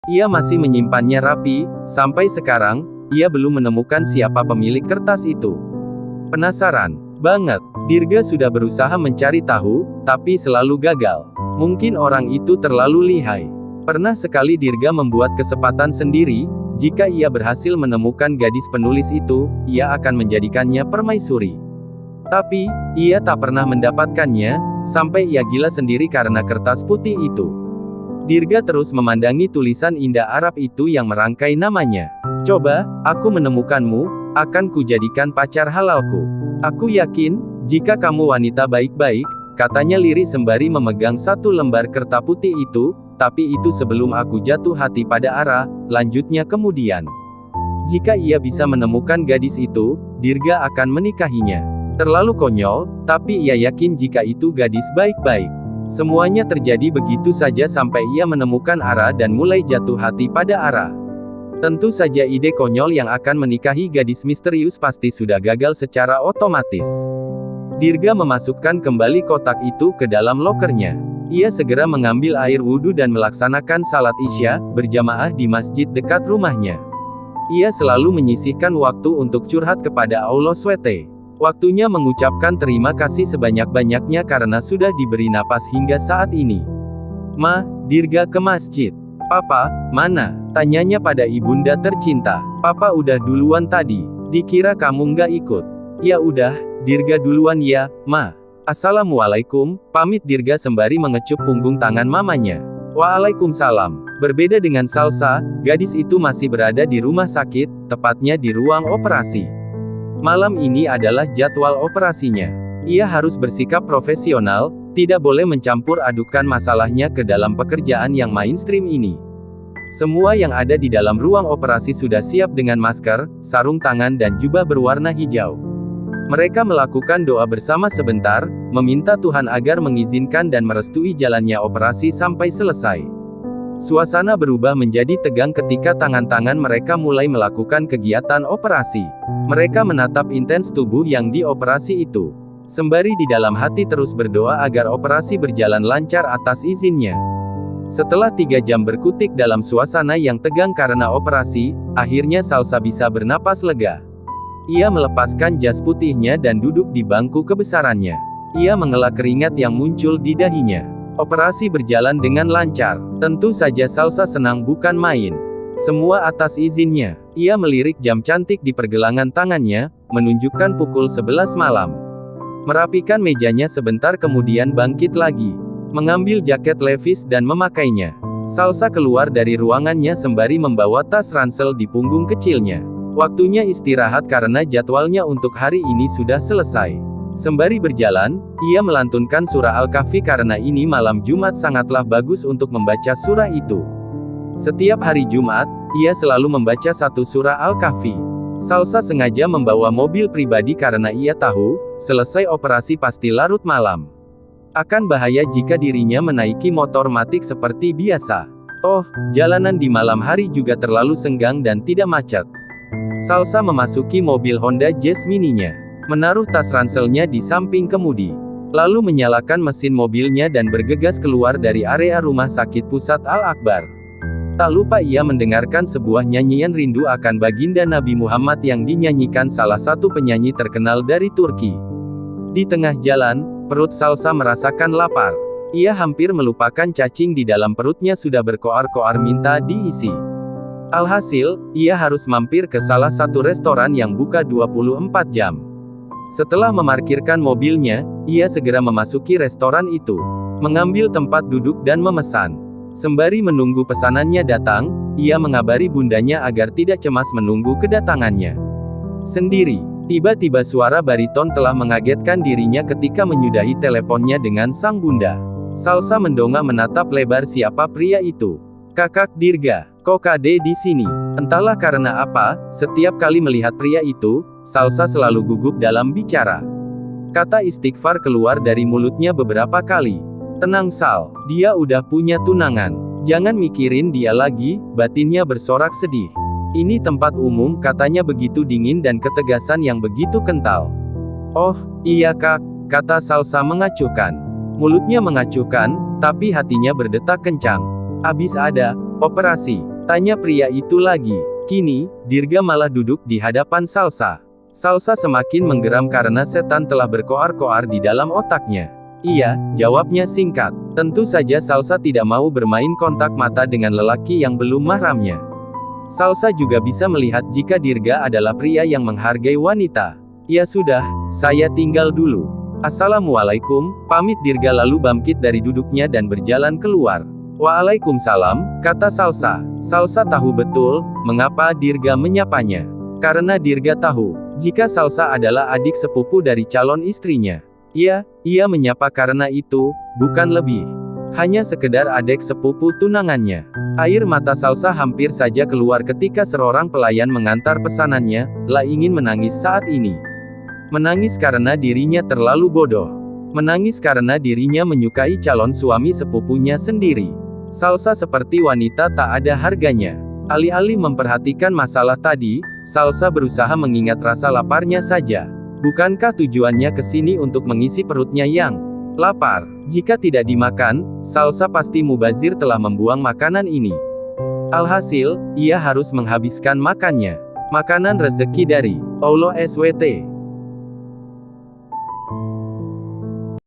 Ia masih menyimpannya rapi, sampai sekarang, ia belum menemukan siapa pemilik kertas itu. Penasaran banget, Dirga sudah berusaha mencari tahu, tapi selalu gagal. Mungkin orang itu terlalu lihai. Pernah sekali Dirga membuat kesepakatan sendiri, jika ia berhasil menemukan gadis penulis itu, ia akan menjadikannya permaisuri. Tapi, ia tak pernah mendapatkannya, sampai ia gila sendiri karena kertas putih itu. Dirga terus memandangi tulisan indah Arab itu yang merangkai namanya. Coba, aku menemukanmu, akan kujadikan pacar halalku. Aku yakin, jika kamu wanita baik-baik, katanya lirih sembari memegang satu lembar kertas putih itu, tapi itu sebelum aku jatuh hati pada Ara, lanjutnya kemudian. Jika ia bisa menemukan gadis itu, Dirga akan menikahinya. Terlalu konyol, tapi ia yakin jika itu gadis baik-baik. Semuanya terjadi begitu saja sampai ia menemukan Ara dan mulai jatuh hati pada Ara. Tentu saja ide konyol yang akan menikahi gadis misterius pasti sudah gagal secara otomatis. Dirga memasukkan kembali kotak itu ke dalam lokernya. Ia segera mengambil air wudhu dan melaksanakan salat Isya berjamaah di masjid dekat rumahnya. Ia selalu menyisihkan waktu untuk curhat kepada Allah SWT. Waktunya mengucapkan terima kasih sebanyak-banyaknya karena sudah diberi napas hingga saat ini. Ma, Dirga ke masjid. Papa, mana? Tanyanya pada ibunda tercinta. Papa udah duluan tadi. Dikira kamu nggak ikut. Ya udah, Dirga duluan ya, Ma. Assalamualaikum, pamit Dirga sembari mengecup punggung tangan mamanya. Waalaikumsalam. Berbeda dengan Salsa, gadis itu masih berada di rumah sakit, tepatnya di ruang operasi. Malam ini adalah jadwal operasinya. Ia harus bersikap profesional, tidak boleh mencampur adukan masalahnya ke dalam pekerjaan yang mainstream ini. Semua yang ada di dalam ruang operasi sudah siap dengan masker, sarung tangan dan jubah berwarna hijau. Mereka melakukan doa bersama sebentar, meminta Tuhan agar mengizinkan dan merestui jalannya operasi sampai selesai. Suasana berubah menjadi tegang ketika tangan-tangan mereka mulai melakukan kegiatan operasi. Mereka menatap intens tubuh yang dioperasi itu. Sembari di dalam hati terus berdoa agar operasi berjalan lancar atas izinnya. Setelah 3 jam berkutik dalam suasana yang tegang karena operasi, akhirnya Salsa bisa bernapas lega. Ia melepaskan jas putihnya dan duduk di bangku kebesarannya. Ia menghela keringat yang muncul di dahinya. Operasi berjalan dengan lancar. Tentu saja Salsa senang bukan main. Semua atas izinnya. Ia melirik jam cantik di pergelangan tangannya, menunjukkan pukul 11 malam. Merapikan mejanya sebentar kemudian bangkit lagi. Mengambil jaket Levi's dan memakainya. Salsa keluar dari ruangannya sembari membawa tas ransel di punggung kecilnya. Waktunya istirahat karena jadwalnya untuk hari ini sudah selesai. Sembari berjalan, ia melantunkan surah Al-Kahfi karena ini malam Jumat sangatlah bagus untuk membaca surah itu. Setiap hari Jumat, ia selalu membaca satu surah Al-Kahfi. Salsa sengaja membawa mobil pribadi karena ia tahu, selesai operasi pasti larut malam. Akan bahaya jika dirinya menaiki motor matic seperti biasa. Oh, jalanan di malam hari juga terlalu senggang dan tidak macet. Salsa memasuki mobil Honda Jazz mininya. Menaruh tas ranselnya di samping kemudi. Lalu menyalakan mesin mobilnya dan bergegas keluar dari area rumah sakit pusat Al-Akbar. Tak lupa ia mendengarkan sebuah nyanyian rindu akan baginda Nabi Muhammad yang dinyanyikan salah satu penyanyi terkenal dari Turki. Di tengah jalan, perut Salsa merasakan lapar. Ia hampir melupakan cacing di dalam perutnya sudah berkoar-koar minta diisi. Alhasil, ia harus mampir ke salah satu restoran yang buka 24 jam. Setelah memarkirkan mobilnya, ia segera memasuki restoran itu. Mengambil tempat duduk dan memesan. Sembari menunggu pesanannya datang, ia mengabari bundanya agar tidak cemas menunggu kedatangannya sendiri. Tiba-tiba suara bariton telah mengagetkan dirinya ketika menyudahi teleponnya dengan sang bunda. Salsa mendongak menatap lebar siapa pria itu. Kakak Dirga, kok Kade di sini? Entahlah karena apa, setiap kali melihat pria itu, Salsa selalu gugup dalam bicara. Kata istighfar keluar dari mulutnya beberapa kali. Tenang Sal, dia udah punya tunangan. Jangan mikirin dia lagi, batinnya bersorak sedih. Ini tempat umum, katanya begitu dingin dan ketegasan yang begitu kental. Oh, iya kak, kata Salsa mengacuhkan. Mulutnya mengacuhkan, tapi hatinya berdetak kencang. Abis ada operasi. Tanya pria itu lagi. Kini, Dirga malah duduk di hadapan Salsa. Salsa semakin menggeram karena setan telah berkoar-koar di dalam otaknya. Iya, jawabnya singkat. Tentu saja Salsa tidak mau bermain kontak mata dengan lelaki yang belum mahramnya. Salsa juga bisa melihat jika Dirga adalah pria yang menghargai wanita. Ya sudah, saya tinggal dulu. Assalamualaikum, pamit Dirga lalu bangkit dari duduknya dan berjalan keluar. Waalaikumsalam, kata Salsa. Salsa tahu betul, mengapa Dirga menyapanya. Karena Dirga tahu, jika Salsa adalah adik sepupu dari calon istrinya. Ia menyapa karena itu, bukan lebih. Hanya sekedar adik sepupu tunangannya. Air mata Salsa hampir saja keluar ketika seorang pelayan mengantar pesanannya, ingin menangis saat ini. Menangis karena dirinya terlalu bodoh. Menangis karena dirinya menyukai calon suami sepupunya sendiri. Salsa seperti wanita tak ada harganya. Alih-alih memperhatikan masalah tadi, Salsa berusaha mengingat rasa laparnya saja. Bukankah tujuannya ke sini untuk mengisi perutnya yang lapar? Jika tidak dimakan, Salsa pasti mubazir telah membuang makanan ini. Alhasil, ia harus menghabiskan makannya. Makanan rezeki dari Allah SWT.